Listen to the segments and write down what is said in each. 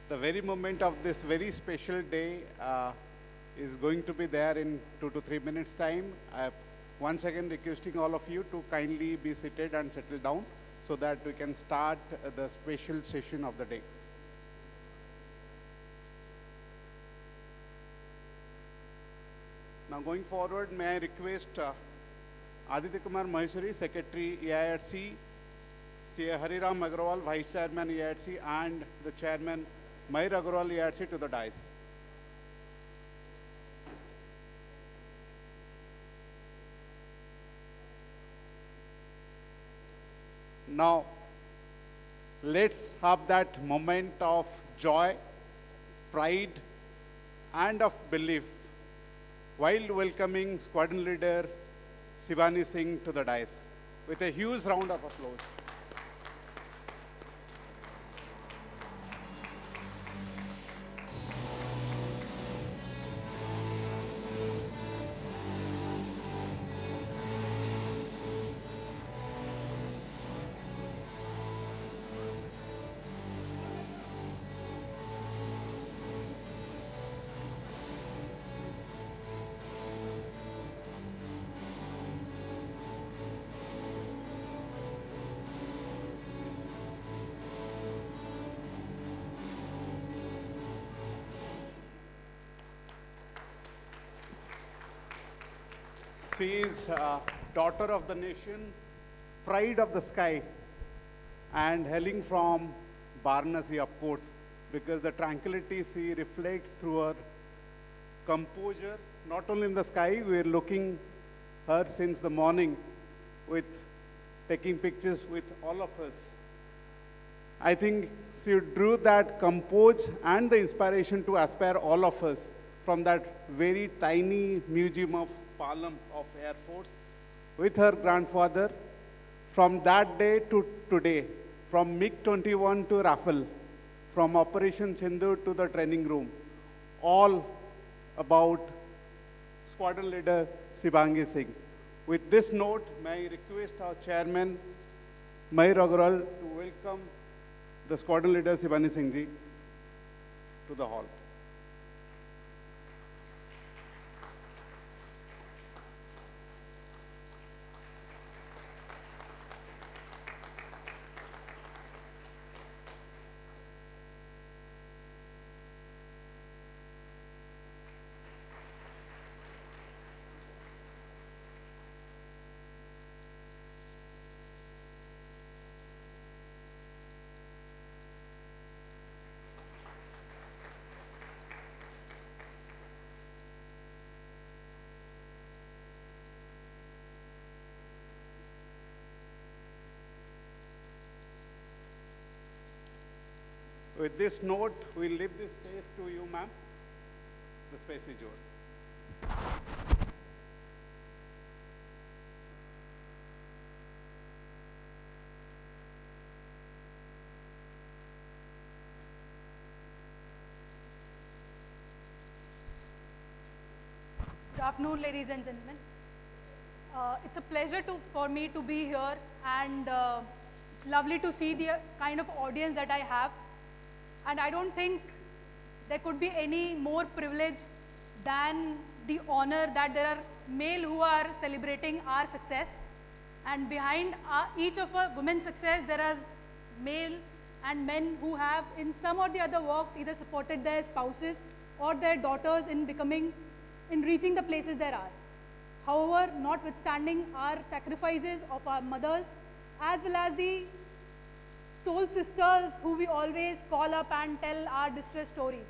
the very moment of this very special day is going to be there in 2 to 3 minutes time. Once again requesting all of you to kindly be seated and settle down so that we can start the special session of the day. Now going forward, may I request Aditya Kumar Maheshwari, Secretary EIRC, CA Hariram Agrawal, Vice Chairman EIRC, and the Chairman Mayur Agrawal EIRC to the dais. Now, let's have that moment of joy, pride, and of belief while welcoming Squadron Leader Shivani Singh to the dais with a huge round of applause. She is daughter of the nation, pride of the sky, and hailing from Varanasi, of course, because the tranquility she reflects through her composure, not only in the sky, we are looking her since the morning with taking pictures with all of us. I think she drew that compose and the inspiration to aspire all of us from that very tiny museum of Palam of Air Force with her grandfather. From that day to today, from MiG-21 to Rafale, from Operation Sindoor to the training room, all about Squadron Leader Shivani Singh. With this note, may I request our Chairman Mayur Agrawal to welcome the Squadron Leader Shivani Singh ji to the hall. With this note, we'll leave this space to you, ma'am. The space is yours. Good afternoon, ladies and gentlemen. It's a pleasure for me to be here, and it's lovely to see the kind of audience that I have. And I don't think there could be any more privilege than the honor that there are male who are celebrating our success. And behind each of our women's success, there is male and men who have in some or the other walks either supported their spouses or their daughters in reaching the places there are. However, notwithstanding our sacrifices of our mothers, as well as the soul sisters who we always call up and tell our distress stories.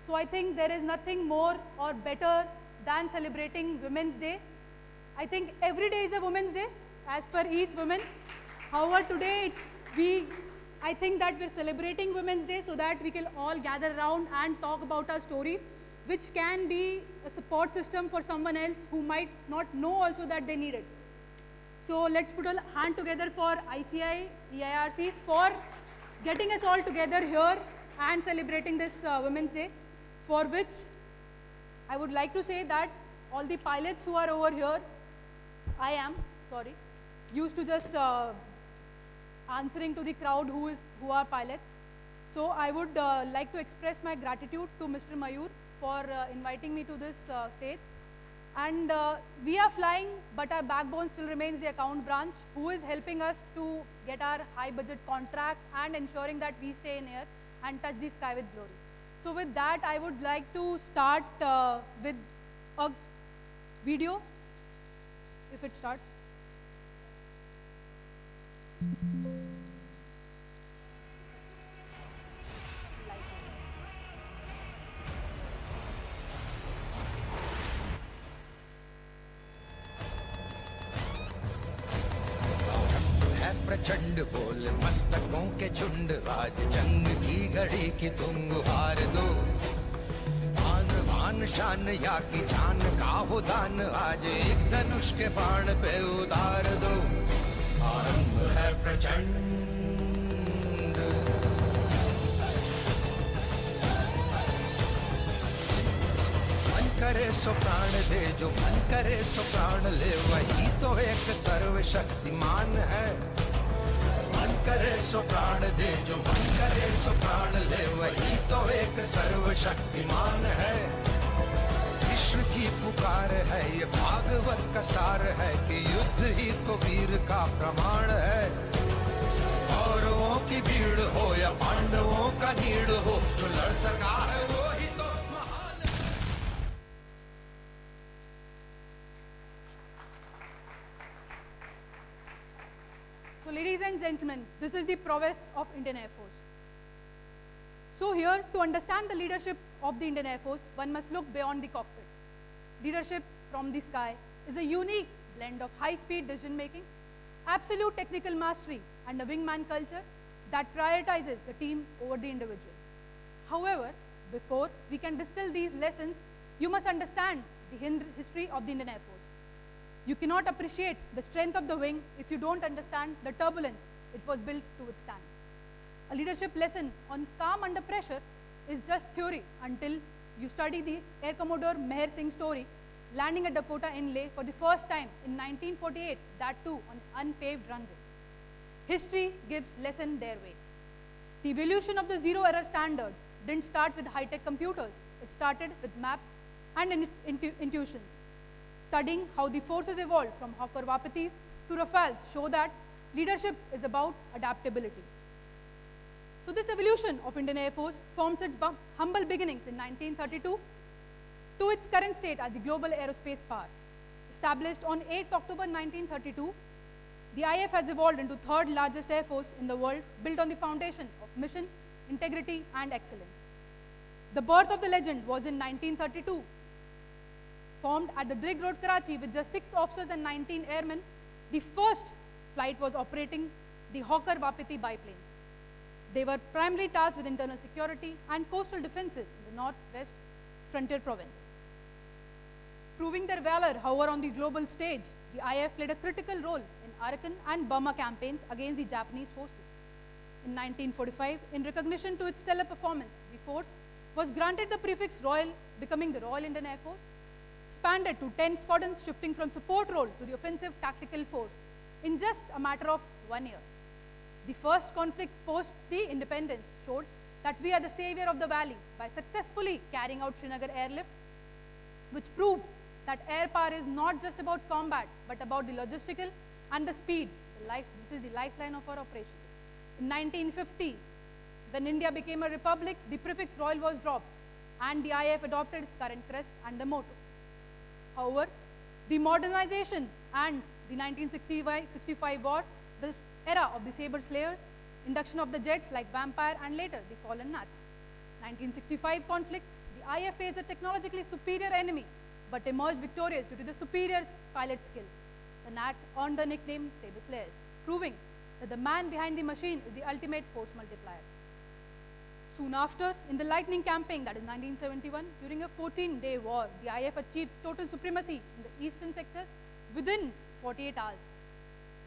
So I think there is nothing more or better than celebrating Women's Day. I think every day is a Women's Day as per each woman. However, today I think that we're celebrating Women's Day so that we can all gather around and talk about our stories, which can be a support system for someone else who might not know also that they need it. So let's put a hand together for ICAI, EIRC for getting us all together here and celebrating this Women's Day, for which I would like to say that all the pilots who are over here, used to just answering to the crowd who are pilots. So I would like to express my gratitude to Mr. Mayur for inviting me to this stage. And we are flying, but our backbone still remains the account branch, who is helping us to get our high budget contracts and ensuring that we stay in air and touch the sky with glory. So with that, I would like to start with a video, if it starts. प्रचंड बोल मस्तकों के झुंड आज जंग की घड़ी की तुम गुहार दो आन बान शान या की जान का हो दान आज एक धनुष के बाण पे उतार दो आरंभ है प्रचंड मन करे सो प्राण दे जो मन करे सो प्राण ले वही तो एक सर्वशक्तिमान है मन करे सो प्राण दे जो मन करे सो प्राण ले वही तो एक सर्वशक्तिमान है कृष्ण की पुकार है ये भागवत का सार है कि युद्ध ही तो वीर का प्रमाण है कौरवों की भीड़ हो या पांडवों का नीड़ हो जो लड़ सका है वो ही तो महान है। So ladies and gentlemen, this is the prowess of Indian Air Force. So here, to understand the leadership of the Indian Air Force, one must look beyond the cockpit. Leadership from the sky is a unique blend of high-speed decision-making, absolute technical mastery, and a wingman culture that prioritizes the team over the individual. However, before we can distill these lessons, you must understand the history of the Indian Air Force. You cannot appreciate the strength of the wing if you don't understand the turbulence it was built to withstand. A leadership lesson on calm under pressure is just theory until you study the Air Commodore Meher Singh's story landing at Dakota Inlet for the first time in 1948, that too on unpaved runway. History gives lesson their weight. The evolution of the zero-error standards didn't start with high-tech computers. It started with maps and intuitions. Studying how the forces evolved from Hawker Wapatis to Rafales show that leadership is about adaptability. So this evolution of Indian Air Force forms its humble beginnings in 1932 to its current state as the global aerospace power. Established on 8 October 1932, the IF has evolved into third largest air force in the world, built on the foundation of mission, integrity, and excellence. The birth of the legend was in 1932. Formed at the Drigh Road, Karachi, with just 6 officers and 19 airmen, the first flight was operating the Hawker Wapiti biplanes. They were primarily tasked with internal security and coastal defenses in the northwest frontier province. Proving their valor, however, on the global stage, the IF played a critical role in Arakan and Burma campaigns against the Japanese forces. In 1945, in recognition to its stellar performance, the force was granted the prefix Royal, becoming the Royal Indian Air Force, expanded to 10 squadrons, shifting from support role to the offensive tactical force in just a matter of 1 year. The first conflict post the independence showed that we are the savior of the valley by successfully carrying out Srinagar airlift, which proved that air power is not just about combat, but about the logistical and the speed, which is the lifeline of our operation. In 1950, when India became a republic, the prefix Royal was dropped, and the IF adopted its current crest and the motto. However, the modernization and the 1965 war, the era of the saber slayers, induction of the jets like Vampire and later the fallen Nats. 1965 conflict, the IF faced a technologically superior enemy but emerged victorious due to the superior pilot skills. The Nat earned the nickname Saber Slayers, proving that the man behind the machine is the ultimate force multiplier. Soon after, in the Lightning Campaign, that is 1971, during a 14-day war, the IF achieved total supremacy in the eastern sector within 48 hours.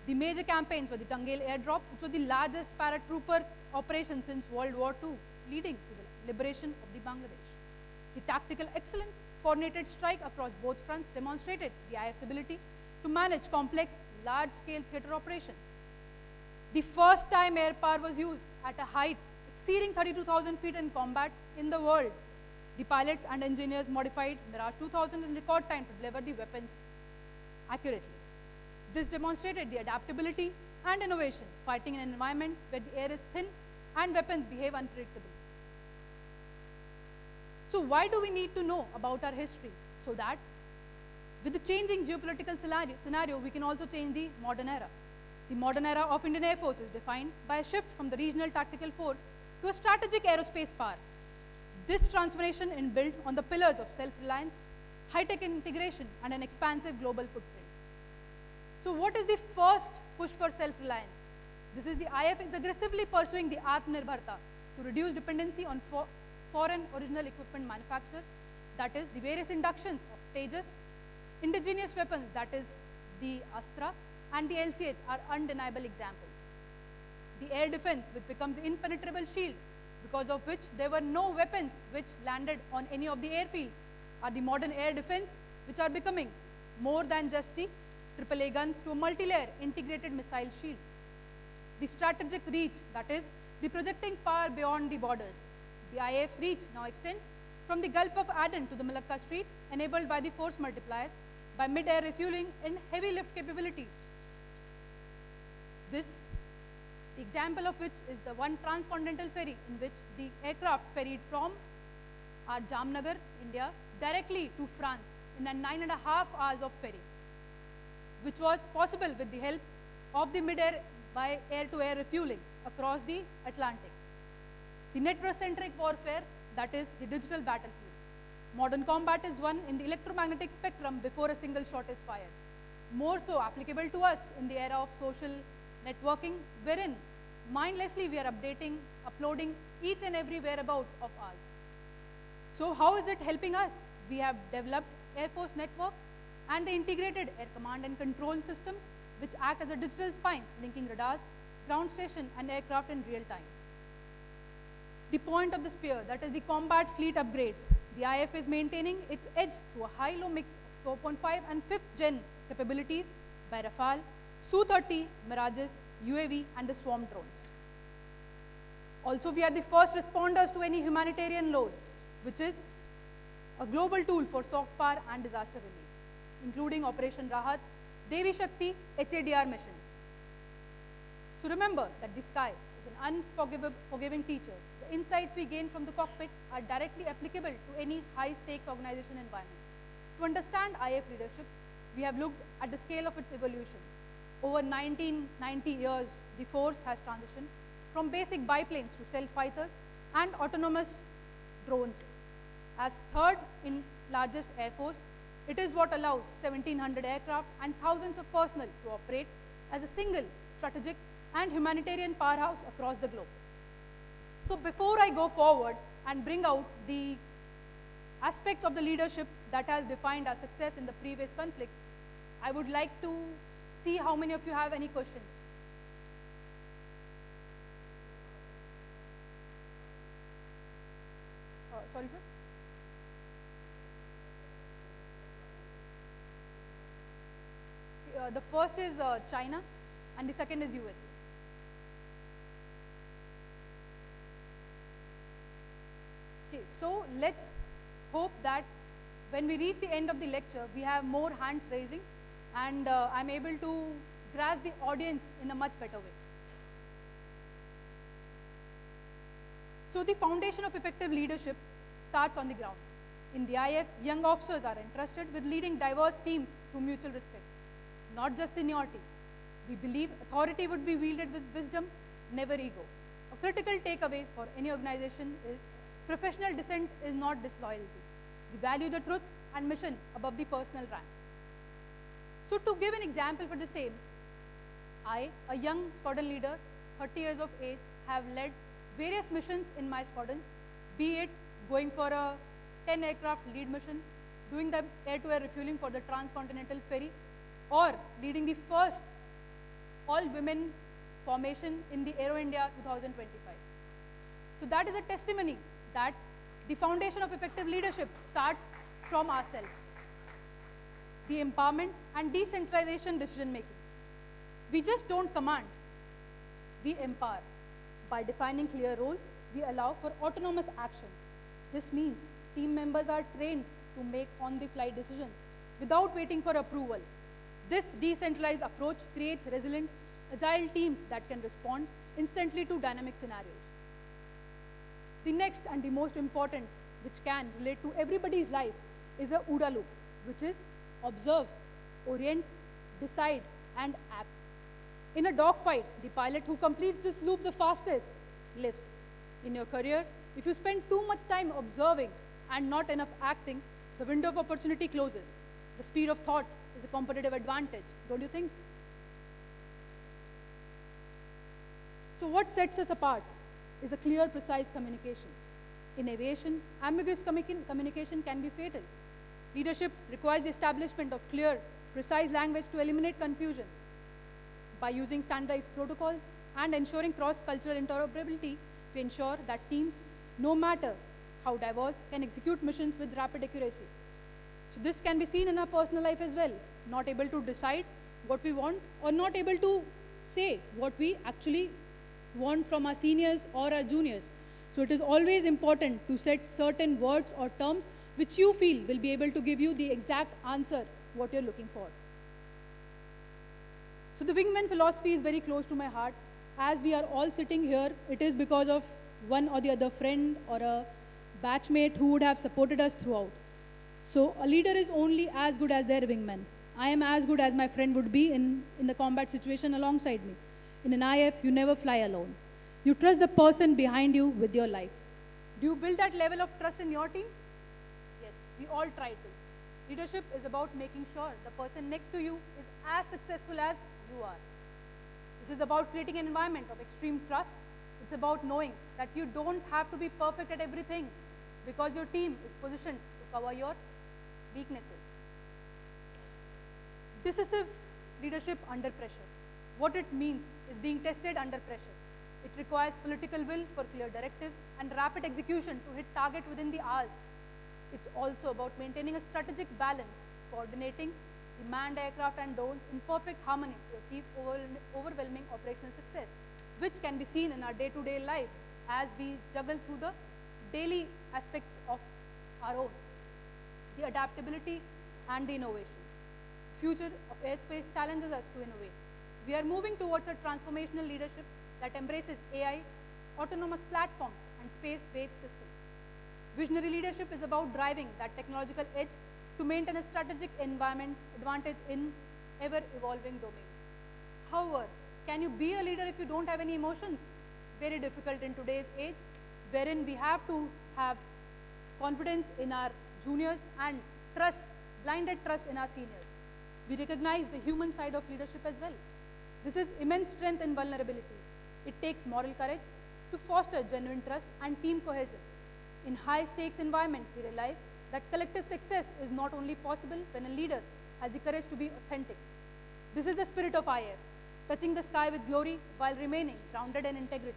The major campaigns were the Tangel airdrop, which was the largest paratrooper operation since World War II, leading to the liberation of the Bangladesh. The tactical excellence, coordinated strike across both fronts demonstrated the IF's ability to manage complex, large-scale theater operations. The first time air power was used at a height exceeding 32,000 feet in combat in the world. The pilots and engineers modified Mirage 2000 in record time to deliver the weapons accurately. This demonstrated the adaptability and innovation, fighting in an environment where the air is thin and weapons behave unpredictably. So why do we need to know about our history? So that with the changing geopolitical scenario, we can also change the modern era. The modern era of Indian Air Force is defined by a shift from the regional tactical force to a strategic aerospace power. This transformation is built on the pillars of self-reliance, high-tech integration, and an expansive global footprint. So what is the first push for self-reliance? This is the IF is aggressively pursuing the Atmanirbharta to reduce dependency on foreign original equipment manufacture, that is the various inductions of Tejas, indigenous weapons, that is the Astra, and the LCH are undeniable examples. The air defense, which becomes impenetrable shield, because of which there were no weapons which landed on any of the airfields, are the modern air defense, which are becoming more than just the AAA guns to a multi-layer integrated missile shield. The strategic reach, that is the projecting power beyond the borders. The IAF's reach now extends from the Gulf of Aden to the Malacca Strait, enabled by the force multipliers by mid-air refueling and heavy lift capability. This, the example of which is the one transcontinental ferry in which the aircraft ferried from our Jamnagar, India, directly to France in a 9.5 hours of ferry, which was possible with the help of the mid-air by air-to-air refueling across the Atlantic. The network-centric warfare, that is the digital battlefield. Modern combat is won in the electromagnetic spectrum before a single shot is fired. More so applicable to us in the era of social networking, wherein mindlessly we are uploading each and every whereabout of ours. So how is it helping us? We have developed Air Force network and the integrated air command and control systems, which act as a digital spines linking radars, ground station, and aircraft in real time. The point of the spear, that is the combat fleet upgrades. The IF is maintaining its edge through a high-low mix of 4.5 and 5th gen capabilities by Rafale, Su-30, Mirages, UAV, and the swarm drones. Also, we are the first responders to any humanitarian load, which is a global tool for soft power and disaster relief, including Operation Rahat, Devi Shakti, HADR missions. So remember that the sky is an unforgiving teacher. The insights we gain from the cockpit are directly applicable to any high-stakes organization environment. To understand IF leadership, we have looked at the scale of its evolution. Over 1990 years, the force has transitioned from basic biplanes to stealth fighters and autonomous drones. As third in largest air force, it is what allows 1,700 aircraft and thousands of personnel to operate as a single strategic and humanitarian powerhouse across the globe. So before I go forward and bring out the aspects of the leadership that has defined our success in the previous conflicts, I would like to see how many of you have any questions. Sorry, sir? The first is China and the second is US. Okay, so let's hope that when we reach the end of the lecture, we have more hands raising and I'm able to grasp the audience in a much better way. So the foundation of effective leadership starts on the ground. In the IF, young officers are entrusted with leading diverse teams through mutual respect, not just seniority. We believe authority would be wielded with wisdom, never ego. A critical takeaway for any organization is professional dissent is not disloyalty. We value the truth and mission above the personal rank. So to give an example for the same, I, a young squadron leader, 30 years of age, have led various missions in my squadrons, be it going for a 10 aircraft lead mission, doing the air-to-air refueling for the transcontinental ferry, or leading the first all-women formation in the Aero India 2025. So that is a testimony that the foundation of effective leadership starts from ourselves. The empowerment and decentralization decision making. We just don't command, we empower by defining clear roles, we allow for autonomous action. This means team members are trained to make on-the-fly decisions without waiting for approval. This decentralized approach creates resilient, agile teams that can respond instantly to dynamic scenarios. The next and the most important, which can relate to everybody's life, is a OODA loop, which is observe, orient, decide, and act. In a dogfight, the pilot who completes this loop the fastest lives. In your career, if you spend too much time observing and not enough acting, the window of opportunity closes. The speed of thought is a competitive advantage, don't you think? So what sets us apart is a clear, precise communication. In aviation, ambiguous communication can be fatal. Leadership requires the establishment of clear, precise language to eliminate confusion. By using standardized protocols and ensuring cross-cultural interoperability, we ensure that teams, no matter how diverse, can execute missions with rapid accuracy. So this can be seen in our personal life as well. Not able to decide what we want or not able to say what we actually want from our seniors or our juniors. So it is always important to set certain words or terms which you feel will be able to give you the exact answer what you're looking for. So the wingman philosophy is very close to my heart. As we are all sitting here, it is because of one or the other friend or a batchmate who would have supported us throughout. So a leader is only as good as their wingman. I am as good as my friend would be in the combat situation alongside me. In an IF, you never fly alone. You trust the person behind you with your life. Do you build that level of trust in your teams? Yes, we all try to. Leadership is about making sure the person next to you is as successful as you are. This is about creating an environment of extreme trust. It's about knowing that you don't have to be perfect at everything because your team is positioned to cover your weaknesses. Decisive leadership under pressure. What it means is being tested under pressure. It requires political will for clear directives and rapid execution to hit target within the hours. It's also about maintaining a strategic balance, coordinating the manned aircraft and drones in perfect harmony to achieve overwhelming operational success, which can be seen in our day-to-day life as we juggle through the daily aspects of our own, the adaptability and the innovation. The future of airspace challenges us to innovate. We are moving towards a transformational leadership that embraces AI, autonomous platforms, and space-based systems. Visionary leadership is about driving that technological edge to maintain a strategic environment advantage in ever-evolving domains. However, can you be a leader if you don't have any emotions? Very difficult in today's age, wherein we have to have confidence in our juniors and blinded trust in our seniors. We recognize the human side of leadership as well. This is immense strength and vulnerability. It takes moral courage to foster genuine trust and team cohesion. In high-stakes environment, we realize that collective success is not only possible when a leader has the courage to be authentic. This is the spirit of IF, touching the sky with glory while remaining grounded in integrity.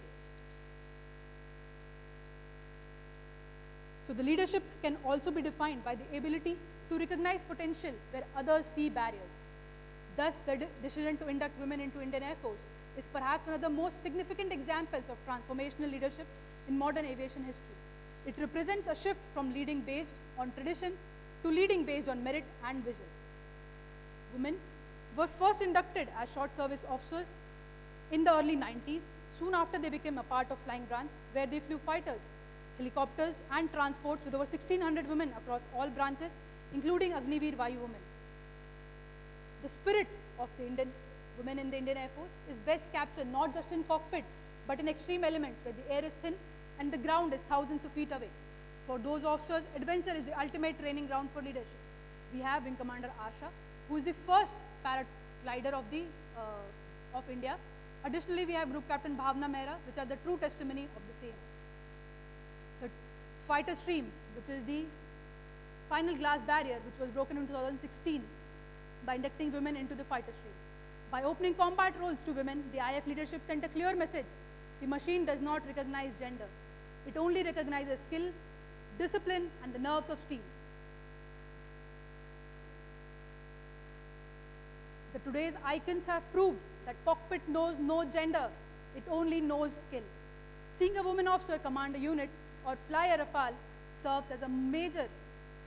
So the leadership can also be defined by the ability to recognize potential where others see barriers. Thus, the decision to induct women into Indian Air Force is perhaps one of the most significant examples of transformational leadership in modern aviation history. It represents a shift from leading based on tradition to leading based on merit and vision. Women were first inducted as short service officers in the early 90s, soon after they became a part of flying branch, where they flew fighters, helicopters, and transports with over 1,600 women across all branches, including Agniveer Vayu women. The spirit of the Indian women in the Indian Air Force is best captured not just in cockpit, but in extreme elements where the air is thin and the ground is thousands of feet away. For those officers, adventure is the ultimate training ground for leadership. We have Wing Commander Asha, who is the first paraglider of India. Additionally, we have Group Captain Bhavna Mehra, which are the true testimony of the same. The fighter stream, which is the final glass barrier, which was broken in 2016 by inducting women into the fighter stream. By opening combat roles to women, the IF leadership sent a clear message. The machine does not recognize gender. It only recognizes skill, discipline, and the nerves of steel. The today's icons have proved that cockpit knows no gender. It only knows skill. Seeing a woman officer command a unit or fly a Rafale serves as a major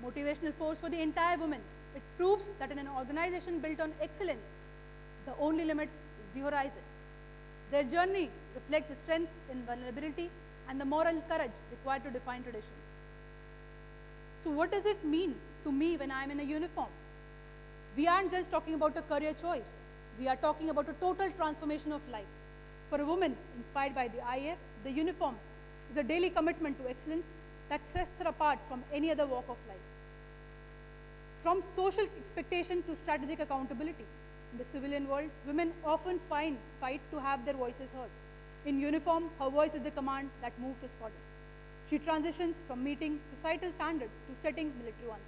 motivational force for the entire woman. It proves that in an organization built on excellence, the only limit is the horizon. Their journey reflects the strength in vulnerability and the moral courage required to define traditions. So what does it mean to me when I'm in a uniform? We aren't just talking about a career choice. We are talking about a total transformation of life. For a woman inspired by the IF, the uniform is a daily commitment to excellence that sets her apart from any other walk of life. From social expectation to strategic accountability, in the civilian world, women often fight to have their voices heard. In uniform, her voice is the command that moves a squadron. She transitions from meeting societal standards to setting military ones,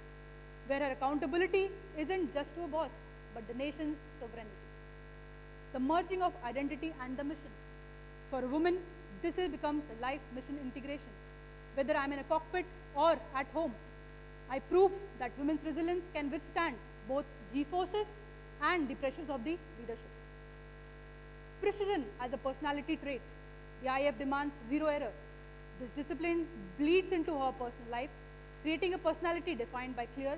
where her accountability isn't just to a boss, but the nation's sovereignty. The merging of identity and the mission. For a woman, this becomes the life mission integration. Whether I'm in a cockpit or at home, I prove that women's resilience can withstand both G-forces and the pressures of the leadership. Precision as a personality trait. The IF demands zero error. This discipline bleeds into her personal life, creating a personality defined by clear,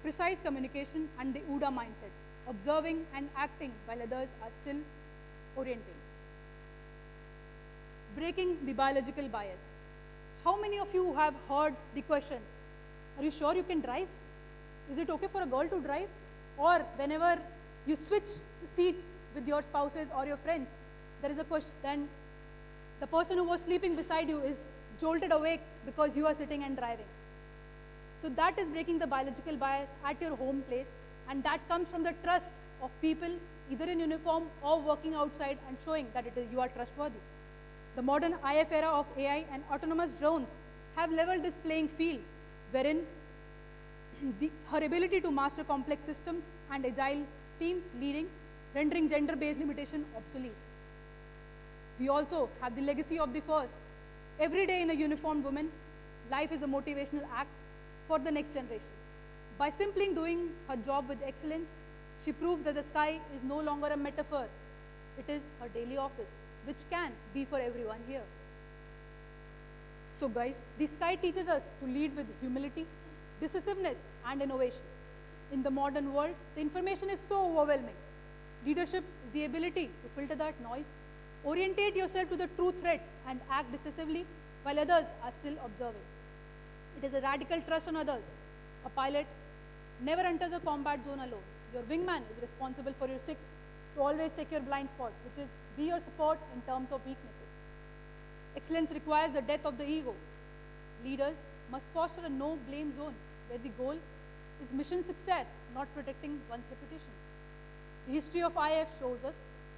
precise communication and the OODA mindset, observing and acting while others are still orienting. Breaking the biological bias. How many of you have heard the question, are you sure you can drive? Is it okay for a girl to drive? Or whenever you switch seats with your spouses or your friends, there is a question, then the person who was sleeping beside you is jolted awake because you are sitting and driving. So that is breaking the biological bias at your home place, and that comes from the trust of people either in uniform or working outside and showing that you are trustworthy. The modern IF era of AI and autonomous drones have leveled this playing field, wherein her ability to master complex systems and agile teams leading, rendering gender-based limitation obsolete. We also have the legacy of the first. Every day in a uniformed woman, life is a motivational act for the next generation. By simply doing her job with excellence, she proves that the sky is no longer a metaphor. It is her daily office, which can be for everyone here. So guys, the sky teaches us to lead with humility, decisiveness, and innovation. In the modern world, the information is so overwhelming. Leadership is the ability to filter that noise, orientate yourself to the true threat, and act decisively while others are still observing. It is a radical trust on others. A pilot never enters a combat zone alone. Your wingman is responsible for your six to always check your blind spot, which is be your support in terms of weaknesses. Excellence requires the death of the ego. Leaders must foster a no-blame zone where the goal is mission success, not protecting one's reputation. The history of IF shows us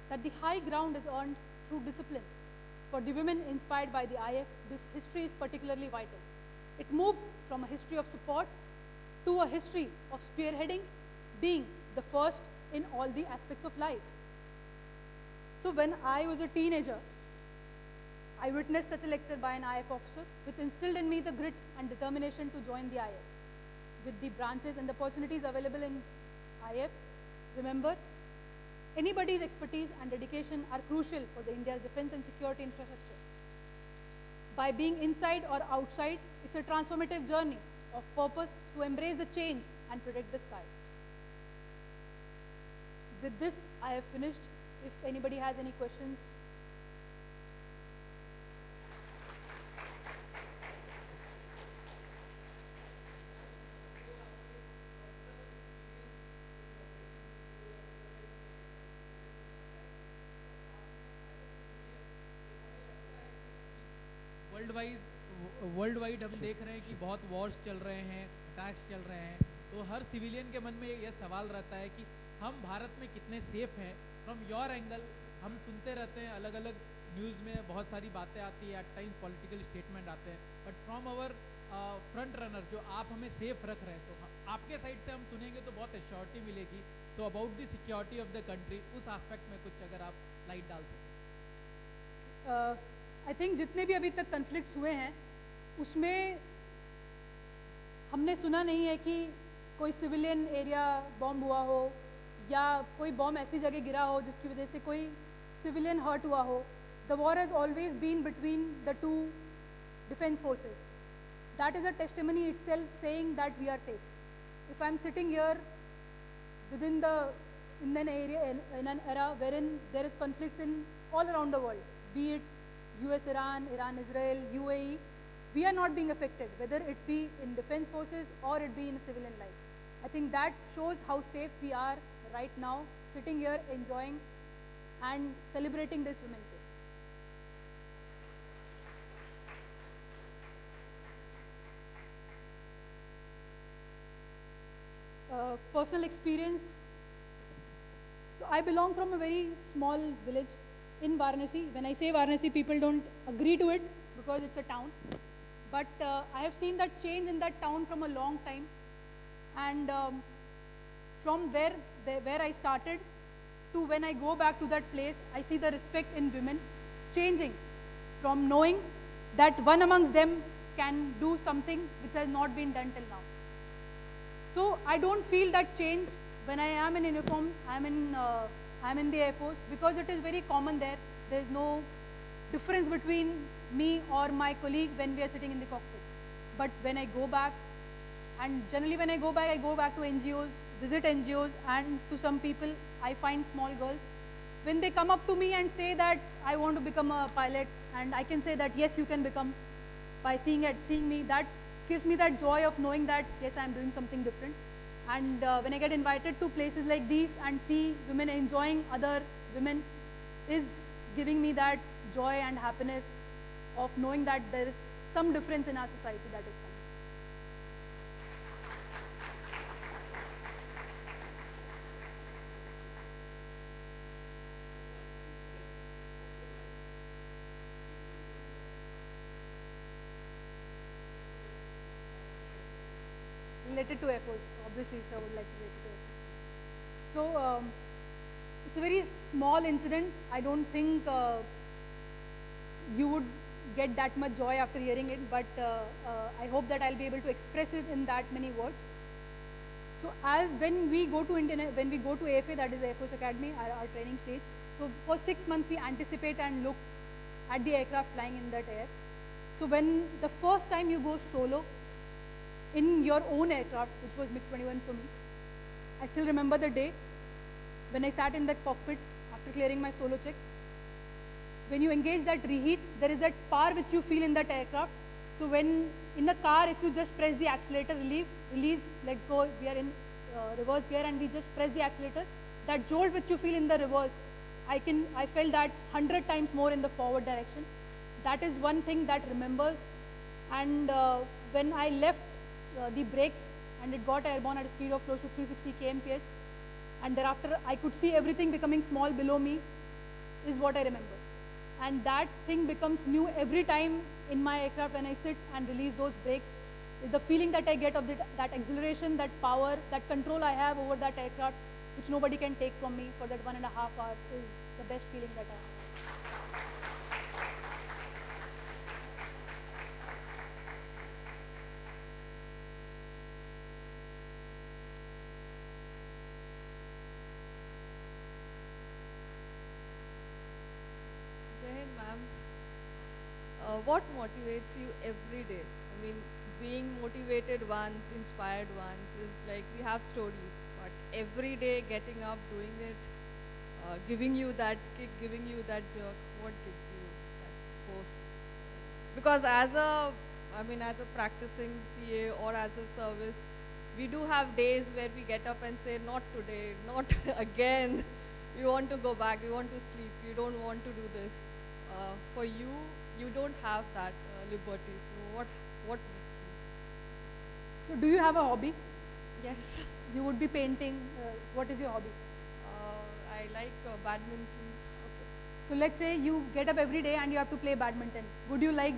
that the high ground is earned through discipline. For the women inspired by the IF, this history is particularly vital. It moved from a history of support to a history of spearheading, being the first in all the aspects of life. So when I was a teenager, I witnessed such a lecture by an IF officer, which instilled in me the grit and determination to join the IF. With the branches and the opportunities available in IF, remember, anybody's expertise and dedication are crucial for the India's defense and security infrastructure. By being inside or outside, it's a transformative journey of purpose to embrace the change and protect the sky. With this, I have finished. If anybody has any questions. World wide हम देख रहे हैं कि बहुत Wars चल रहे हैं, attacks चल रहे हैं, तो हर सिविलियन के मन में यह सवाल रहता है कि हम भारत में कितने सेफ हैं। फ्रॉम योर एंगल हम सुनते रहते हैं, अलग अलग न्यूज़ में बहुत सारी बातें आती है, एट टाइम पॉलिटिकल स्टेटमेंट आते हैं, but from our front runner जो आप हमें सेफ रख रहे हैं, तो आपके साइड से हम सुनेंगे तो बहुत एश्योरिटी मिलेगी। So about the security of the country, उस एस्पेक्ट में कुछ अगर आप लाइट डाल सकें। आई थिंक जितने भी अभी तक कन्फ्लिक्ट्स हुए हैं उसमें हमने सुना नहीं है कि कोई सिविलियन एरिया बॉम्ब हुआ हो या कोई बॉम्ब ऐसी जगह गिरा हो जिसकी वजह से कोई सिविलियन हर्ट हुआ हो। the war has always been between the two defense forces. That is a testimony itself saying that we are safe. If I'm sitting here within in an area, in an era wherein there is conflicts in all around the world, be it US-Iran, Iran-Israel, UAE, we are not being affected, whether it be in defense forces or it be in civilian life. I think that shows how safe we are right now, sitting here enjoying and celebrating this Women's Day. Personal experience. So I belong from a very small village in Varanasi. When I say Varanasi, people don't agree to it because it's a town. But I have seen that change in that town from a long time. And from where I started to when I go back to that place, I see the respect in women changing from knowing that one amongst them can do something which has not been done till now. So I don't feel that change when I am in uniform, I'm in the Air Force, because it is very common there. There is no difference between me or my colleague when we are sitting in the cockpit. But when I go back, and generally when I go back to NGOs, visit NGOs, and to some people, I find small girls. When they come up to me and say that I want to become a pilot, and I can say that yes, you can become, by seeing me, that gives me that joy of knowing that yes, I'm doing something different. And when I get invited to places like these and see women enjoying other women, is giving me that joy and happiness of knowing that there is some difference in our society that is coming. Related to Air Force, obviously, sir would like to relate to Air Force. So, it's a very small incident. I don't think you would get that much joy after hearing it, but I hope that I'll be able to express it in that many words. So, as when we go to AFA, that is Air Force Academy, our training stage. So, for 6 months we anticipate and look at the aircraft flying in that air. So, when the first time you go solo in your own aircraft, which was MiG-21 for me, I still remember the day when I sat in that cockpit after clearing my solo check. When you engage that reheat, there is that power which you feel in that aircraft. So when in a car, if you just press the accelerator, release, let's go, we are in reverse gear and we just press the accelerator, that jolt which you feel in the reverse, I felt that 100 times more in the forward direction. That is one thing that remembers. And when I left the brakes and it got airborne at a speed of close to 360 kmph, and thereafter I could see everything becoming small below me, is what I remember. And that thing becomes new every time in my aircraft when I sit and release those brakes. The feeling that I get of that exhilaration, that power, that control I have over that aircraft, which nobody can take from me for that 1.5 hours, is the best feeling that I have. Ma'am, what motivates you every day? I mean, being motivated once, inspired once is like we have stories, but every day getting up, doing it, giving you that kick, giving you that jerk, what gives you that force? Because as a practicing CA or as a service, we do have days where we get up and say, not today, not again. We want to go back, we want to sleep, we don't want to do this. For you, you don't have that liberty. So what makes you? So do you have a hobby? Yes. You would be painting. What is your hobby? I like badminton. Okay. So let's say you get up every day and you have to play badminton. Would you like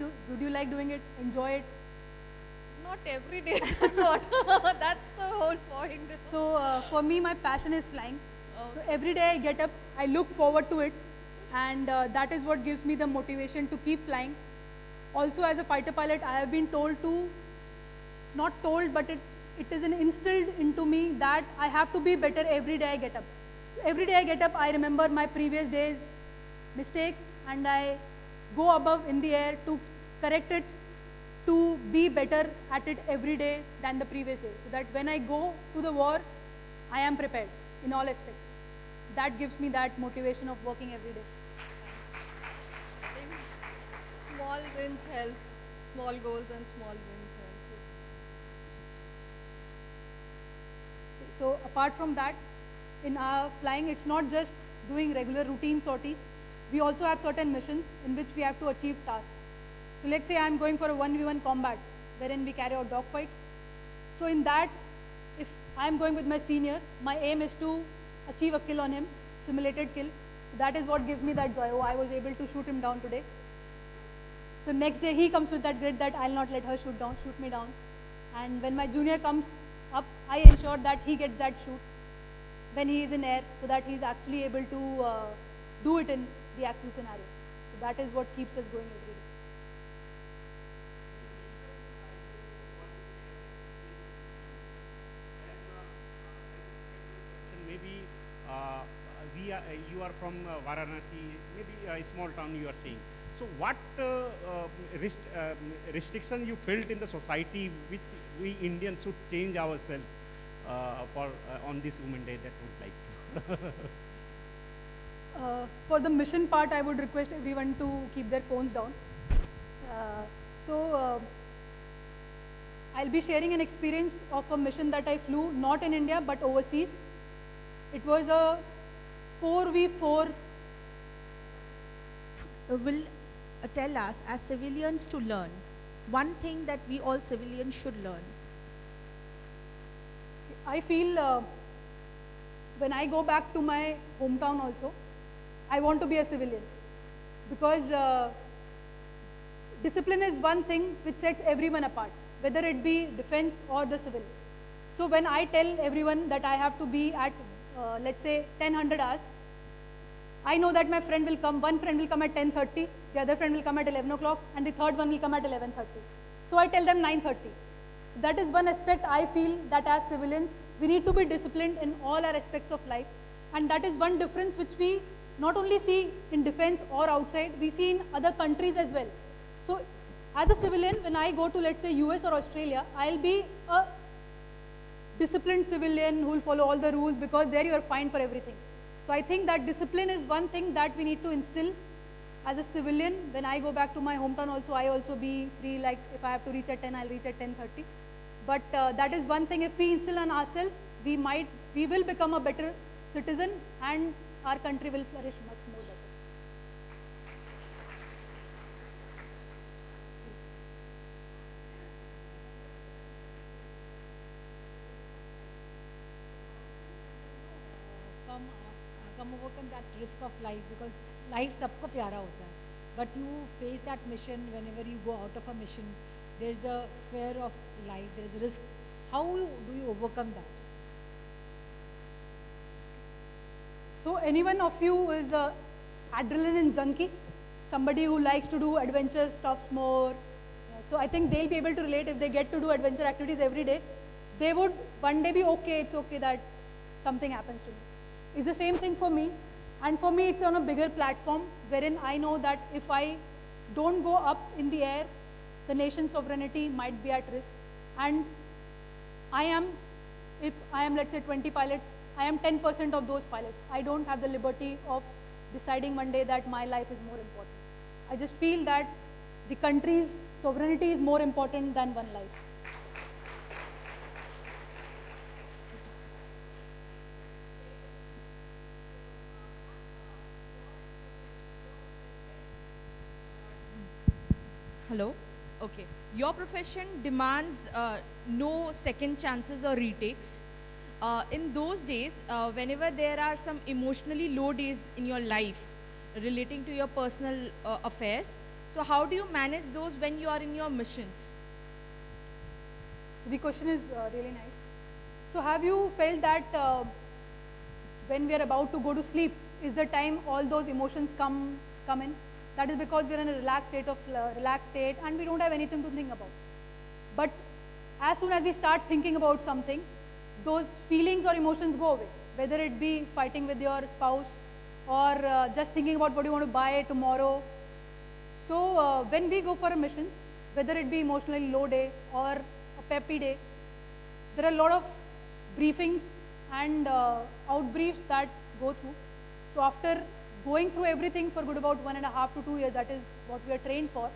doing it? Enjoy it? Not every day. That's what. That's the whole point. So for me, my passion is flying. Oh. So every day I get up, I look forward to it. And that is what gives me the motivation to keep flying. Also, as a fighter pilot, I have been told to, not told, but it is instilled into me that I have to be better every day I get up. So every day I get up, I remember my previous day's mistakes, and I go above in the air to correct it, to be better at it every day than the previous day. So that when I go to the war, I am prepared in all aspects. That gives me that motivation of working every day. I think small wins help, small goals and small wins help. So apart from that, in our flying, it's not just doing regular routine sorties. We also have certain missions in which we have to achieve tasks. So let's say I'm going for a 1v1 combat, wherein we carry out dogfights. So in that, if I'm going with my senior, my aim is to achieve a kill on him, simulated kill. So that is what gives me that joy. Oh, I was able to shoot him down today. So next day he comes with that grit that I'll not let her shoot me down. And when my junior comes up, I ensure that he gets that shoot when he is in air, so that he's actually able to do it in the actual scenario. So that is what keeps us going every day. Maybe you are from Varanasi, maybe a small town you are saying. So what restrictions you felt in the society which we Indians should change ourselves on this Women Day that would like to? For the mission part, I would request everyone to keep their phones down. I'll be sharing an experience of a mission that I flew, not in India, but overseas. It was a 4v4. Will tell us as civilians to learn. One thing that we all civilians should learn. I feel when I go back to my hometown also, I want to be a civilian, because discipline is one thing which sets everyone apart, whether it be defense or the civil. So when I tell everyone that I have to be at, let's say, 10:100 hours, I know that my friend will come, one friend will come at 10:30, the other friend will come at 11 o'clock, and the third one will come at 11:30. So I tell them 9:30. So that is one aspect I feel that as civilians, we need to be disciplined in all our aspects of life. And that is one difference which we not only see in defense or outside, we see in other countries as well. So as a civilian, when I go to, let's say, US or Australia, I'll be a disciplined civilian who will follow all the rules, because there you are fined for everything. So I think that discipline is one thing that we need to instill as a civilian. When I go back to my hometown also, I also be free, like if I have to reach at 10, I'll reach at 10:30. But that is one thing, if we instill on ourselves, we will become a better citizen, and our country will flourish much more better. Come overcome that risk of life, because life सबको प्यारा होता है, but you face that mission whenever you go out of a mission. There is a fear of life, there is a risk. How do you overcome that? So anyone of you is a adrenaline junkie, somebody who likes to do adventure stuffs more. So I think they'll be able to relate. If they get to do adventure activities every day, they would one day be okay, it's okay that something happens to me. It's the same thing for me. And for me, it's on a bigger platform, wherein I know that if I don't go up in the air, the nation's sovereignty might be at risk. And if I am, let's say, 20 pilots, I am 10% of those pilots. I don't have the liberty of deciding one day that my life is more important. I just feel that the country's sovereignty is more important than one life. Hello? Okay. Your profession demands no second chances or retakes. In those days, whenever there are some emotionally low days in your life relating to your personal affairs, so how do you manage those when you are in your missions? So the question is really nice. So have you felt that when we are about to go to sleep is the time all those emotions come in? That is because we are in a relaxed state and we don't have anything to think about. But as soon as we start thinking about something, those feelings or emotions go away. Whether it be fighting with your spouse, or just thinking about what you want to buy tomorrow. So when we go for a mission, whether it be emotionally low day or a peppy day, there are a lot of briefings and out-briefs that go through. So after going through everything for good about 1.5 to 2 years, that is what we are trained for,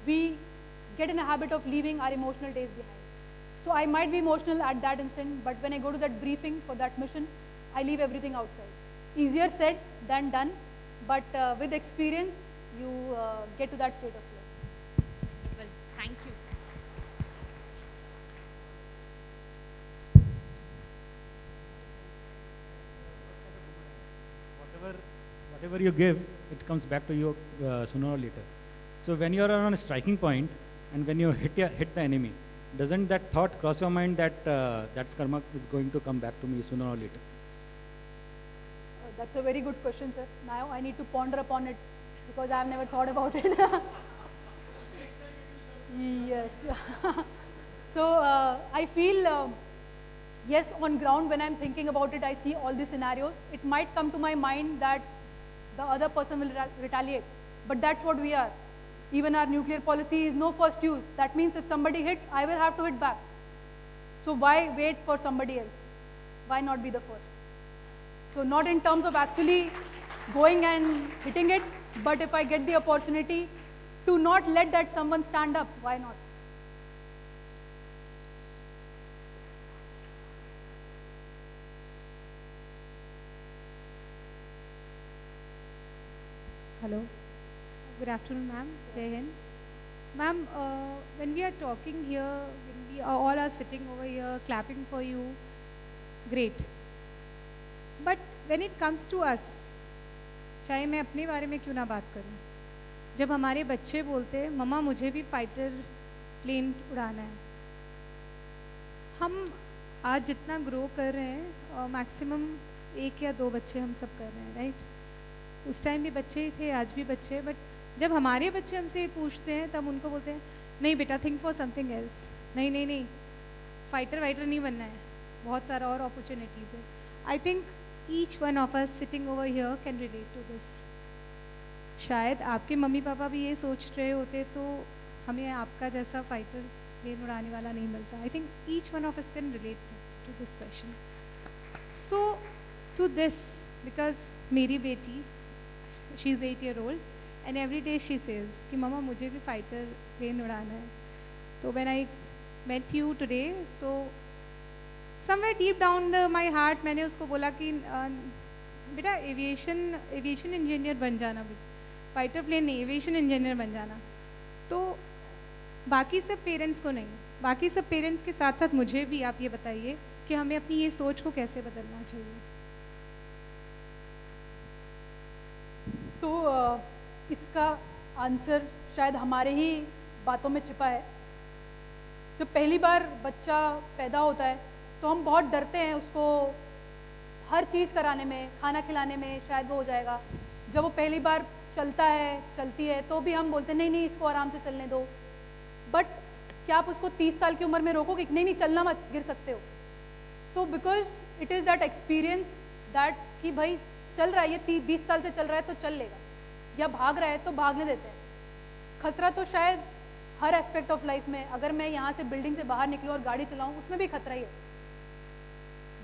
we get in a habit of leaving our emotional days behind. So I might be emotional at that instant, but when I go to that briefing for that mission, I leave everything outside. Easier said than done, but with experience, you get to that state of flow. Well, thank you. Whatever you give, it comes back to you sooner or later. So when you are on a striking point and when you hit the enemy, doesn't that thought cross your mind that that karma is going to come back to me sooner or later? That's a very good question, sir. Now I need to ponder upon it because I have never thought about it. Yes. So I feel, yes, on ground when I'm thinking about it, I see all these scenarios. It might come to my mind that the other person will retaliate, but that's what we are. Even our nuclear policy is no first use. That means if somebody hits, I will have to hit back. So why wait for somebody else? Why not be the first? So not in terms of actually going and hitting it, but if I get the opportunity to not let that someone stand up, why not? Hello. Good afternoon, ma'am. Jai Hind. Ma'am, when we are talking here, when we all are sitting over here clapping for you, great. But when it comes to us, चाहे मैं अपने बारे में क्यों ना बात करूं, जब हमारे बच्चे बोलते हैं मम्मा मुझे भी फाइटर प्लेन उड़ाना है, हम आज जितना ग्रो कर रहे हैं मैक्सिमम 1 या 2 बच्चे हम सब कर रहे हैं, राइट? उस टाइम भी बच्चे ही थे, आज भी बच्चे, बट जब हमारे बच्चे हमसे पूछते हैं तब उनको बोलते हैं नहीं बेटा थिंक फॉर समथिंग एल्स, नहीं नहीं नहीं फाइटर वाइटर नहीं बनना है, बहुत सारा और अपॉर्चुनिटीज़ है. I think each one of us sitting over here can relate to this. शायद आपके मम्मी पापा भी ये सोच रहे होते तो हमें आपका जैसा फाइटर प्लेन उड़ाने वाला नहीं मिलता. I think each one of us can relate to this question. So to this, because मेरी बेटी she is 8 year old and every day she says कि मम्मा मुझे भी फाइटर प्लेन उड़ाना है. तो when I met you today, so somewhere deep down my heart मैंने उसको बोला कि बेटा एविएशन इंजीनियर बन जाना, फाइटर प्लेन नहीं एविएशन इंजीनियर बन जाना. तो बाकी सब पेरेंट्स को नहीं, बाकी सब पेरेंट्स के साथ साथ मुझे भी आप ये बताइए कि हमें अपनी ये सोच को कैसे बदलना चाहिए. तो इसका आंसर शायद हमारे ही बातों में छिपा है. जब पहली बार बच्चा पैदा होता है तो हम बहुत डरते हैं उसको हर चीज़ कराने में, खाना खिलाने में, शायद वो हो जाएगा. जब वो पहली बार चलता है, चलती है, तो भी हम बोलते हैं नहीं नहीं इसको आराम से चलने दो. बट क्या आप उसको 30 साल की उम्र में रोकोगे कि नहीं नहीं चलना मत, गिर सकते हो? तो because it is that experience that कि भाई चल रहा है ये 20 साल से चल रहा है तो चल लेगा, या भाग रहा है तो भागने देते हैं. खतरा तो शायद हर एस्पेक्ट ऑफ लाइफ में, अगर मैं यहाँ से बिल्डिंग से बाहर निकलूँ और गाड़ी चलाऊँ उसमें भी खतरा ही है.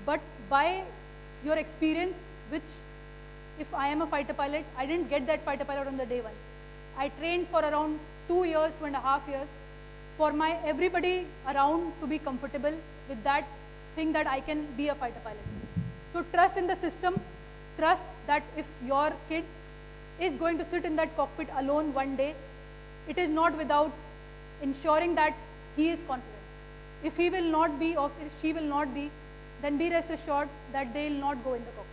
But by your experience which if I am a fighter pilot, I didn't get that fighter pilot on the day one. I trained for around 2 years, 2.5 years for my everybody around to be comfortable with that thing that I can be a fighter pilot. So trust in the system, trust that if your kid is going to sit in that cockpit alone one day, it is not without ensuring that he is confident. If he will not be or if she will not be, then be rest assured that they will not go in the cockpit.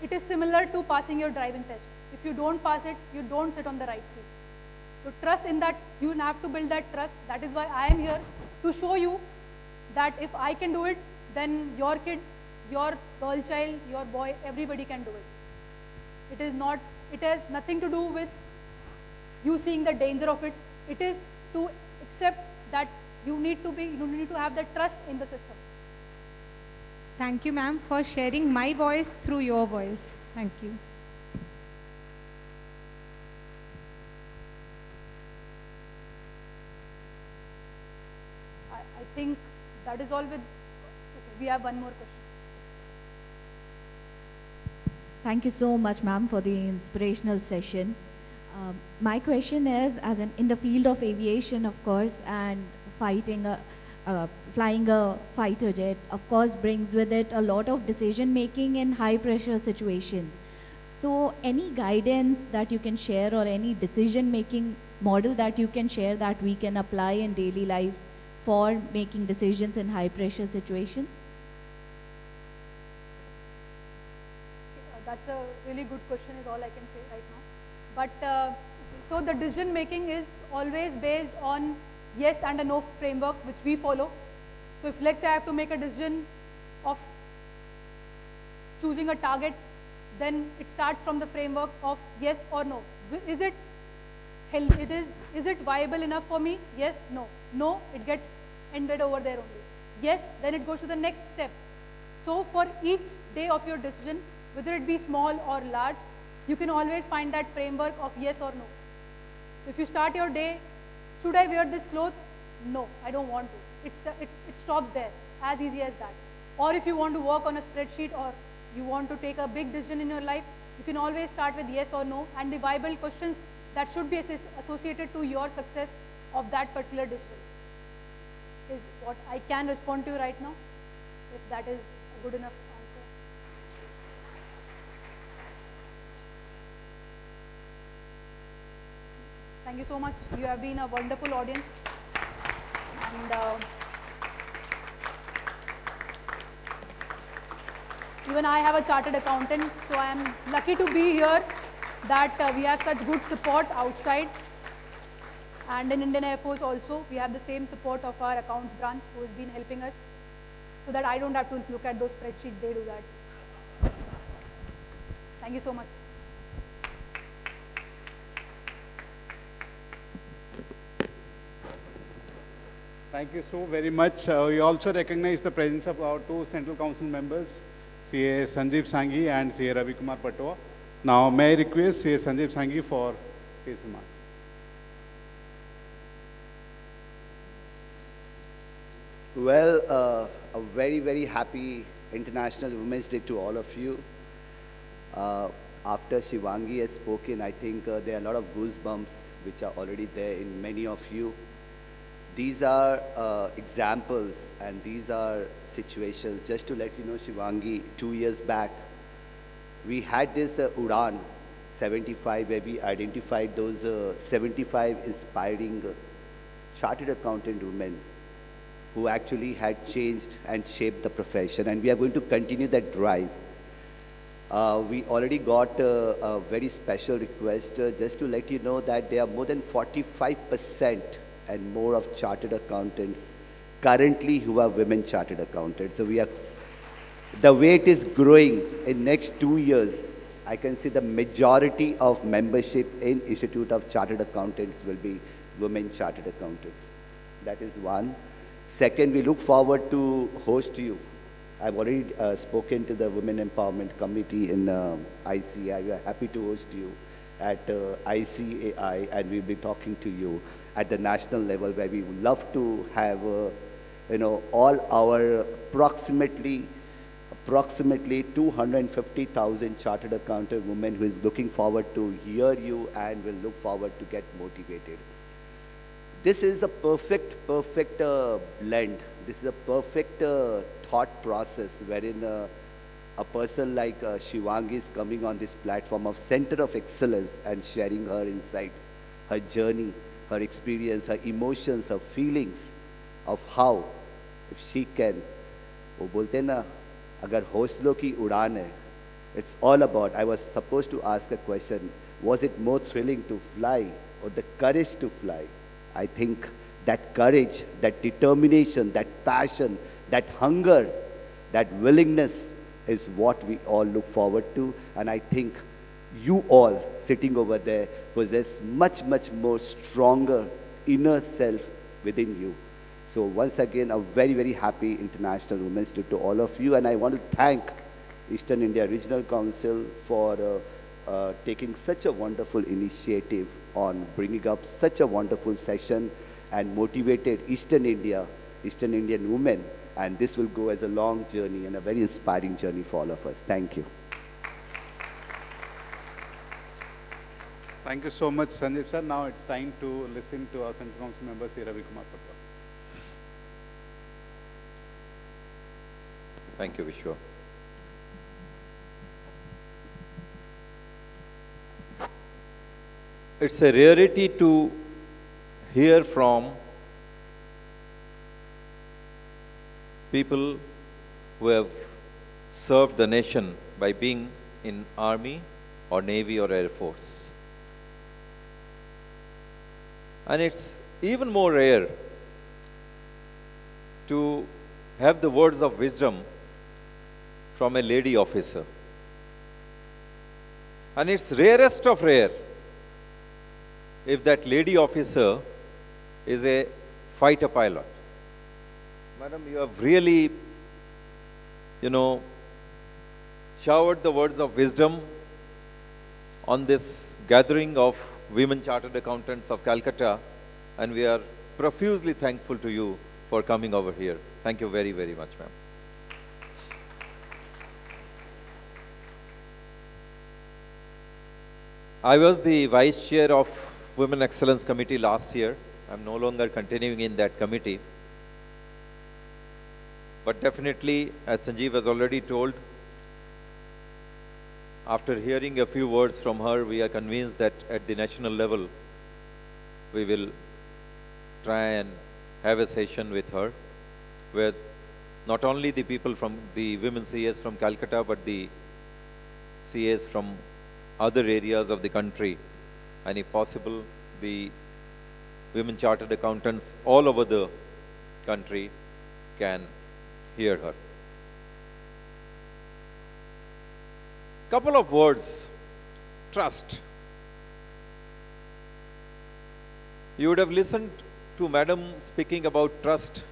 It is similar to passing your driving test. If you don't pass it, you don't sit on the right seat. So trust in that, you have to build that trust. That is why I am here to show you that if I can do it, then your kid, your girl child, your boy, everybody can do it. It has nothing to do with you seeing the danger of it. It is to accept that you need to have that trust in the system. Thank you, ma'am, for sharing my voice through your voice. Thank you. I think that is all with, okay, we have one more question. Thank you so much, ma'am, for the inspirational session. My question is, as in the field of aviation, of course, and flying a fighter jet, of course, brings with it a lot of decision making in high pressure situations. So any guidance that you can share or any decision making model that you can share that we can apply in daily lives for making decisions in high pressure situations? That's a really good question is all I can say right now. But so the decision making is always based on yes and a no framework which we follow. So if let's say I have to make a decision of choosing a target, then it starts from the framework of yes or no. Is it healthy? Is it viable enough for me? Yes, no. No, it gets ended over there only. Yes, then it goes to the next step. So for each day of your decision, whether it be small or large, you can always find that framework of yes or no. So if you start your day, should I wear this cloth? No, I don't want to. It stops there, as easy as that. Or if you want to work on a spreadsheet or you want to take a big decision in your life, you can always start with yes or no and the viable questions that should be associated to your success of that particular decision is what I can respond to you right now, if that is a good enough answer. Thank you so much. You have been a wonderful audience. And even I have a chartered accountant, so I am lucky to be here that we have such good support outside. And in Indian Air Force also, we have the same support of our accounts branch who has been helping us so that I don't have to look at those spreadsheets, they do that. Thank you so much. Thank you so very much. We also recognize the presence of our two Central Council members, CA Sanjeev Sanghi and CA Ravi Kumar Patwa. Now, may I request CA Sanjeev Sanghi for his remarks. Well, a very, very happy International Women's Day to all of you. After Shivangi has spoken, I think there are a lot of goosebumps which are already there in many of you. These are examples and these are situations. Just to let you know, Shivangi, 2 years back, we had this Udan 75 where we identified those 75 inspiring chartered accountant women who actually had changed and shaped the profession. And we are going to continue that drive. We already got a very special request just to let you know that there are more than 45% and more of chartered accountants currently who are women chartered accountants. So we are, the way it is growing in next 2 years, I can see the majority of membership in Institute of Chartered Accountants will be women chartered accountants. That is one. Second, we look forward to host you. I've already spoken to the Women Empowerment Committee in ICAI. We are happy to host you at ICAI, and we'll be talking to you at the national level, where we would love to have, all our approximately 250,000 chartered accountant women who is looking forward to hear you and will look forward to get motivated. This is a perfect blend. This is a perfect thought process wherein a person like Shivangi is coming on this platform of Center of Excellence and sharing her insights, her journey, her experience, her emotions, her feelings of how, if she can, वो बोलते ना, अगर हौसलों की उड़ान है, it's all about, I was supposed to ask a question, was it more thrilling to fly or the courage to fly? I think that courage, that determination, that passion, that hunger, that willingness is what we all look forward to. And I think you all sitting over there possess much, much more stronger inner self within you. So once again, a very, very happy International Women's Day to all of you. And I want to thank Eastern India Regional Council for taking such a wonderful initiative on bringing up such a wonderful session and motivated Eastern Indian women. And this will go as a long journey and a very inspiring journey for all of us. Thank you. Thank you so much, Sanjeev sir. Now it's time to listen to our Central Council member, Sri Ravi Kumar Patwa. Thank you, Vishwa. It's a rarity to hear from people who have served the nation by being in Army or Navy or Air Force. And it's even more rare to have the words of wisdom from a lady officer. And it's rarest of rare if that lady officer is a fighter pilot. Madam, you have really, showered the words of wisdom on this gathering of women chartered accountants of Calcutta, and we are profusely thankful to you for coming over here. Thank you very, very much, ma'am. I was the Vice Chair of Women Excellence Committee last year. I'm no longer continuing in that committee. But definitely, as Sanjeev has already told, after hearing a few words from her, we are convinced that at the national level, we will try and have a session with her, where not only the people from the women CAs from Calcutta, but the CAs from other areas of the country, and if possible, the women chartered accountants all over the country can hear her. Couple of words. Trust. You would have listened to Madam speaking about trust,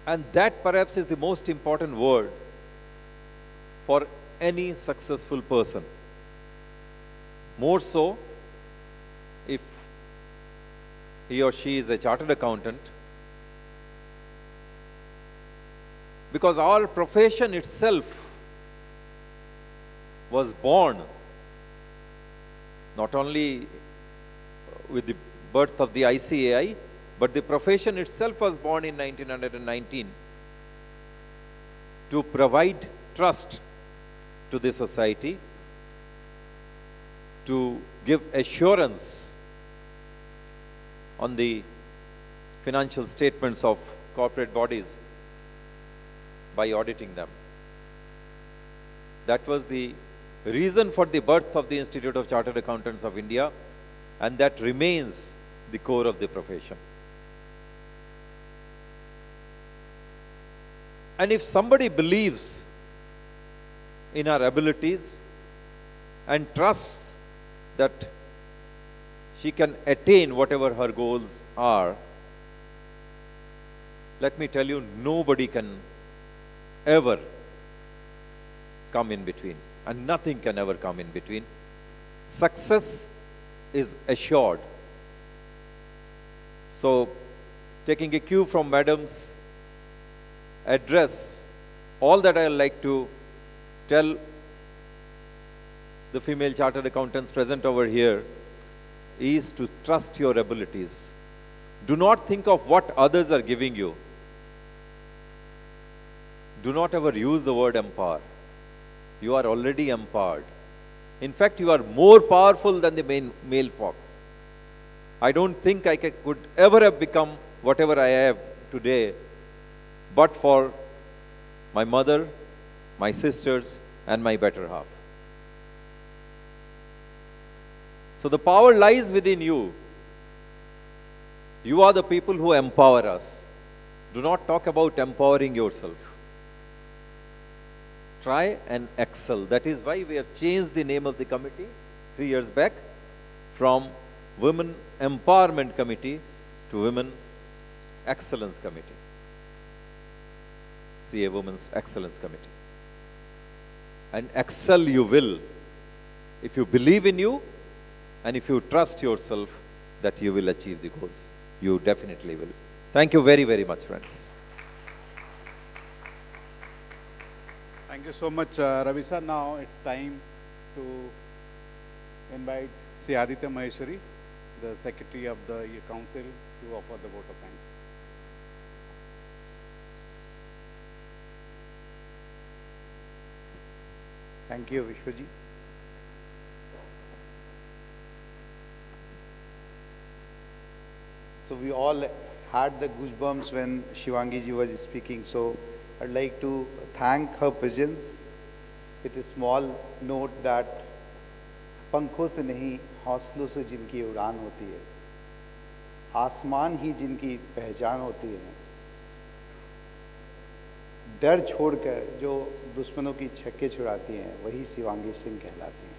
and that perhaps is the most important word for any successful person. More so if he or she is a chartered accountant, because our profession itself was born not only with the birth of the ICAI, but the profession itself was born in 1919 to provide trust to the society, to give assurance on the financial statements of corporate bodies by auditing them. That was the reason for the birth of the Institute of Chartered Accountants of India, and that remains the core of the profession. And if somebody believes in our abilities and trusts that she can attain whatever her goals are, let me tell you, nobody can ever come in between, and nothing can ever come in between. Success is assured. So, taking a cue from Madam's address, all that I would like to tell the female chartered accountants present over here is to trust your abilities. Do not think of what others are giving you. Do not ever use the word empower. You are already empowered. In fact, you are more powerful than the male fox. I don't think I could ever have become whatever I have today, but for my mother, my sisters, and my better half. So the power lies within you. You are the people who empower us. Do not talk about empowering yourself. Try and excel. That is why we have changed the name of the committee 3 years back from Women Empowerment Committee to Women Excellence Committee. see a Women's Excellence Committee. And excel you will if you believe in you and if you trust yourself that you will achieve the goals. You definitely will. Thank you very, very much, friends. Thank you so much, Ravi sir. Now it's time to invite Sri Aditya Maheshwari, the Secretary of the Council, to offer the vote of thanks. Thank you, Vishwaji. So we all had the goosebumps when Shivangi ji was speaking. So I'd like to thank her presence with a small note that पंखों से नहीं हौसलों से जिनकी उड़ान होती है, आसमान ही जिनकी पहचान होती है, डर छोड़कर जो दुश्मनों की छक्के छुड़ाती हैं वही शिवांगी सिंह कहलाती हैं.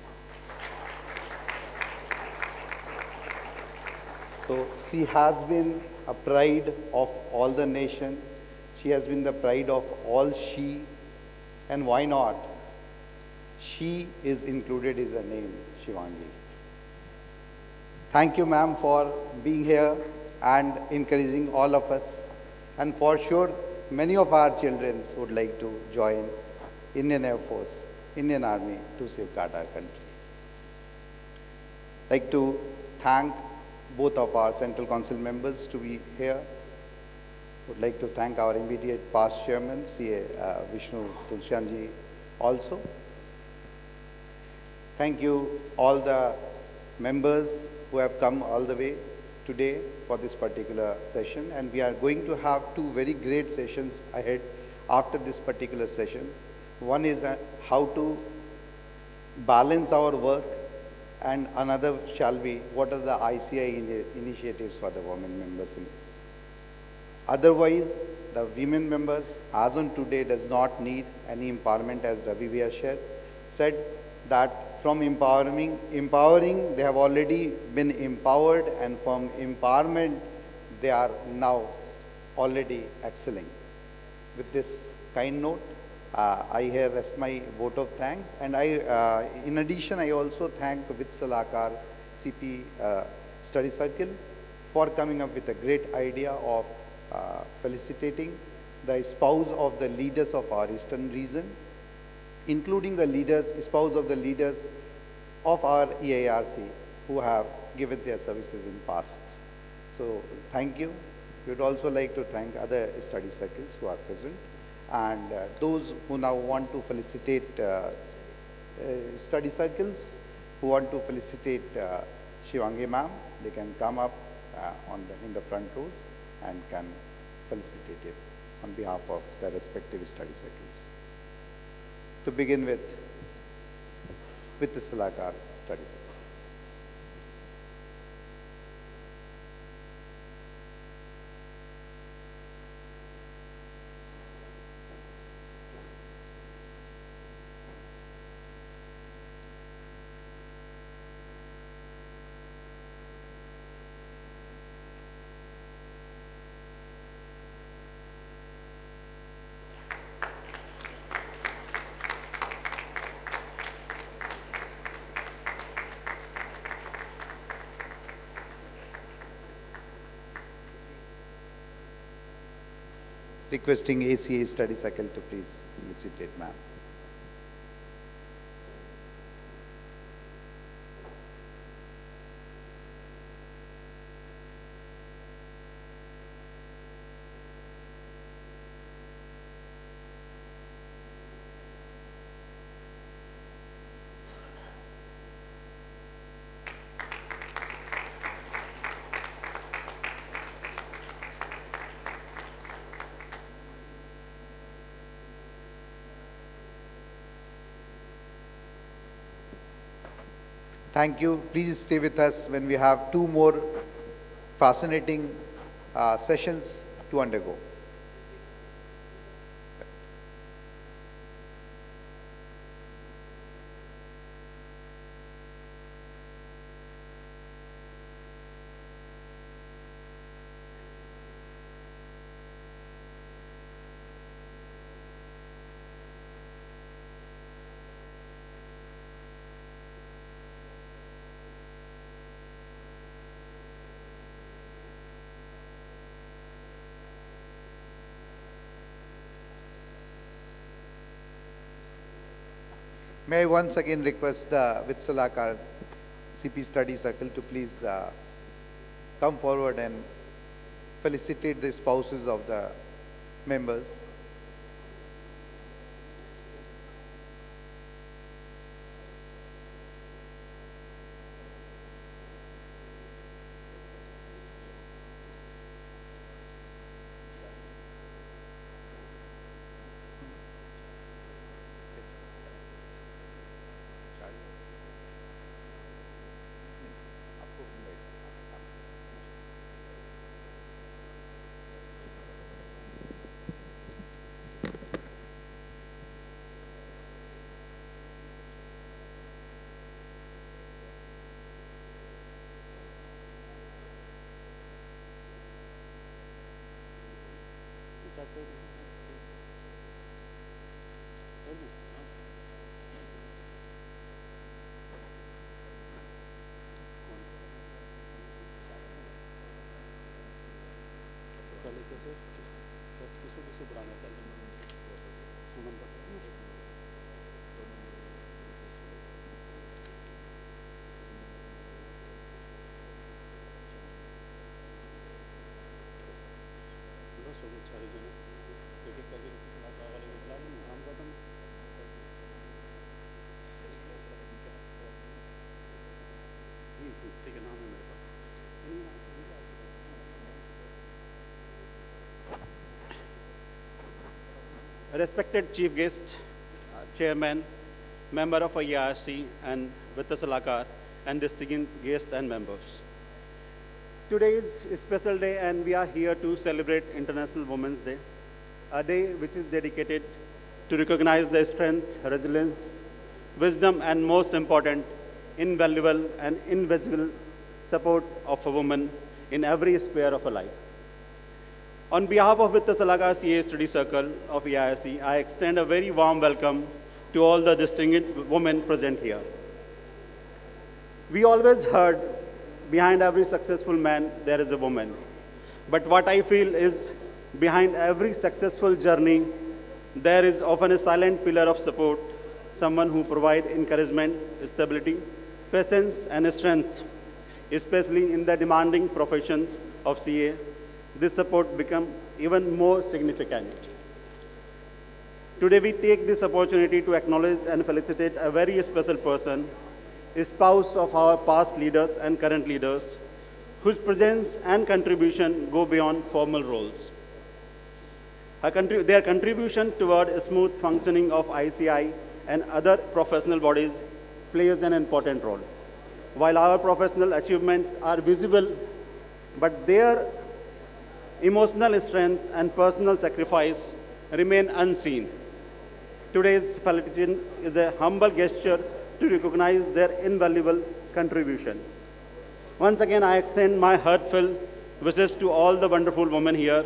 So she has been a pride of all the nation. She has been the pride of all she, and why not? She is included in the name Shivangi. Thank you, ma'am, for being here and encouraging all of us. And for sure, many of our children would like to join Indian Air Force, Indian Army to safeguard our country. I'd like to thank both of our Central Council members to be here. Would like to thank our immediate past chairman, CA Vishnu Tulsianji also. Thank you all the members who have come all the way today for this particular session, and we are going to have two very great sessions ahead after this particular session. One is how to balance our work, and another shall be what are the ICI initiatives for the women members. Otherwise, the women members as on today does not need any empowerment, as Ravi Vyas said that from empowering they have already been empowered, and from empowerment they are now already excelling. With this kind note, I here rest my vote of thanks, and in addition, I also thank Vitsalakar CP Study Circle for coming up with a great idea of felicitating the spouse of the leaders of our Eastern region, including the spouse of the leaders of our EIRC who have given their services in past. So thank you. We would also like to thank other study circles who are present, and those who now want to felicitate study circles, who want to felicitate Shivangi ma'am, they can come up in the front rows and can felicitate it on behalf of the respective study circles. To begin with the Salakar study circle. Requesting ACA study circle to please felicitate ma'am. Thank you. Please stay with us when we have two more fascinating sessions to undergo. may I once again request Vitsalakar CP Study Circle to please come forward and felicitate the spouses of the members. Respected Chief Guest, Chairman, Member of EIRC and Vitsalakar, and distinguished guests and members. Today is a special day and we are here to celebrate International Women's Day, a day which is dedicated to recognize the strength, resilience, wisdom, and most important, invaluable and invisible support of a woman in every sphere of her life. On behalf of Vitsalakar CA Study Circle of EIRC, I extend a very warm welcome to all the distinguished women present here. We always heard, behind every successful man, there is a woman. But what I feel is, behind every successful journey, there is often a silent pillar of support, someone who provides encouragement, stability, patience, and strength, especially in the demanding professions of CA. This support becomes even more significant. Today we take this opportunity to acknowledge and felicitate a very special person, a spouse of our past leaders and current leaders, whose presence and contribution go beyond formal roles. Their contribution toward a smooth functioning of ICI and other professional bodies plays an important role. While our professional achievements are visible, but their emotional strength and personal sacrifice remain unseen. Today's felicitation is a humble gesture to recognize their invaluable contribution. Once again, I extend my heartfelt wishes to all the wonderful women here.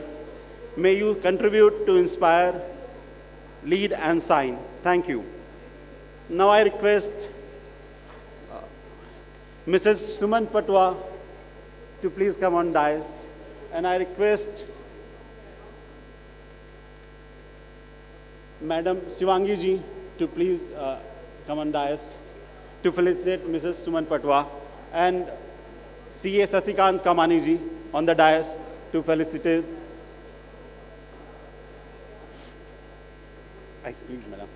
May you contribute to inspire, lead, and shine. Thank you. Now I request Mrs. Suman Patwa to please come on dais. And I request Madam Shivangi ji to please come on dais to felicitate Mrs. Suman Patwa, and CA Sasikant Kamani ji on the dais to felicitate. Please, madam. Madam.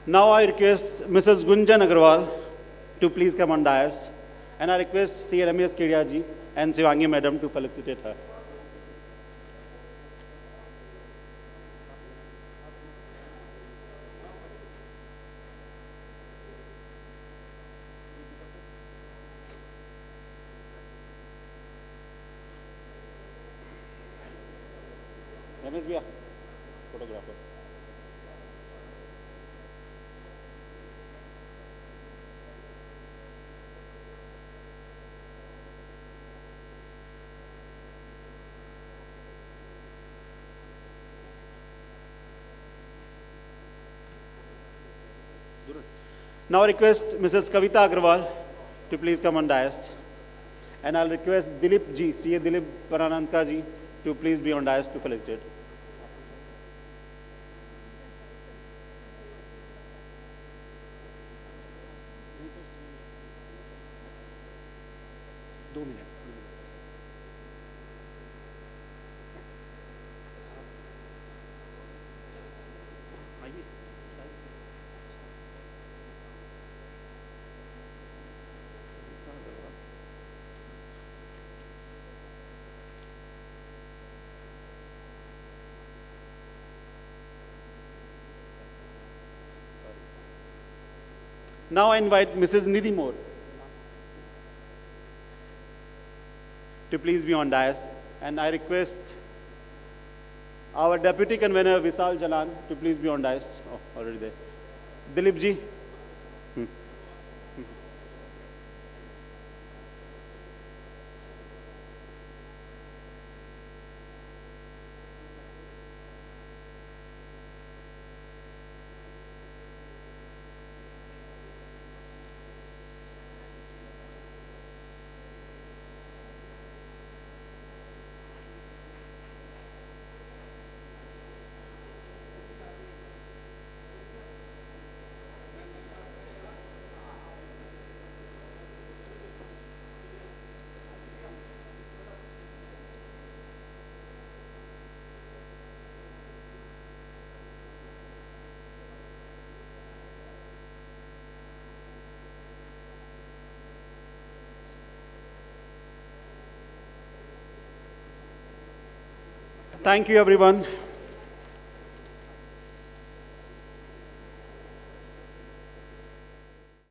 Now I request Mrs. Gunjan Agarwal to please come on dais, and I request C. Ramesh Kedia ji and Shivangi madam to felicitate her. Ramesh bhaiya, photographer. Now I request Mrs. Kavita Agrawal to please come on dais. And I'll request Dilip ji, CA Dilip Paranandka ji, to please be on dais to felicitate. Now I invite Mrs. Nidhi Moore to please be on dais. And I request our Deputy Convener Vishal Jalan to please be on dais. Oh, already there. Dilip ji. Thank you, everyone.